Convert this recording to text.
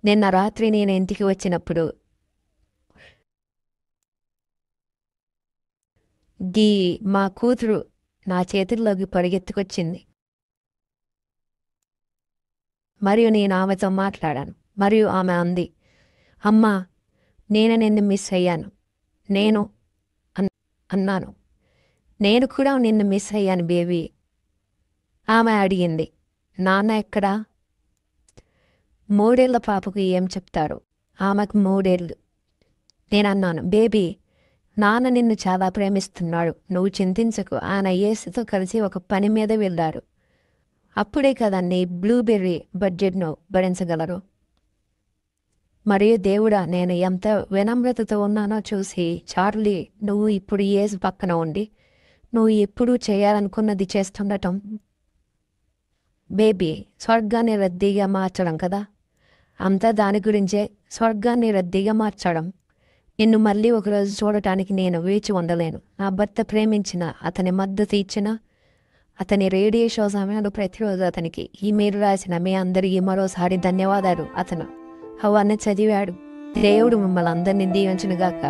నిన్న రాత్రి నేను ఇంటికి వచ్చినప్పుడు గీ మా కూతురు నా చేతుల్లోకి పరిగెత్తుకొచ్చింది. మరియు నేను ఆమెతో మాట్లాడాను. మరియు ఆమె అంది, అమ్మా, నేను నిన్ను మిస్ అయ్యాను. నేను అన్నాను, నేను కూడా నిన్ను మిస్ అయ్యాను బేబీ. ఆమె అడిగింది, నాన్న ఎక్కడా? 3 ఏళ్ల పాపకు ఏం చెప్తారు? ఆమెకు 3 ఏళ్ళు. నేనన్నాను, బేబీ, నాన్న నిన్ను చాలా ప్రేమిస్తున్నాడు, నువ్వు చింతించకు. ఆయన యేసుతో కలిసి ఒక పని మీద వెళ్ళారు. అప్పుడే కదండి బ్లూబెర్రీ బడ్జెట్ను భరించగలరు. మరియు దేవుడా, నేను ఎంత వినమ్రతతో ఉన్నానో చూసి, చార్లీ, నువ్వు ఇప్పుడు యేసు పక్కన ఉండి నువ్వు ఎప్పుడూ చేయాలనుకున్నది చేస్తుండటం బేబీ స్వర్గాన్ని రద్దీగా మార్చడం కదా. అంతా దాని గురించే, స్వర్గాన్ని రద్దీగా మార్చడం. నిన్ను మళ్ళీ ఒకరోజు చూడటానికి నేను వేచి ఉండలేను. నా భర్త ప్రేమించిన, అతని మద్దతు ఇచ్చిన, అతని రేడియో షో సమయంలో ప్రతిరోజు అతనికి ఈమెయిల్ రాసిన మీ అందరికీ మరోసారి ధన్యవాదాలు. అతను అవన్నీ చదివాడు. దేవుడు మిమ్మల్ని అందరినీ దీవించునుగాక.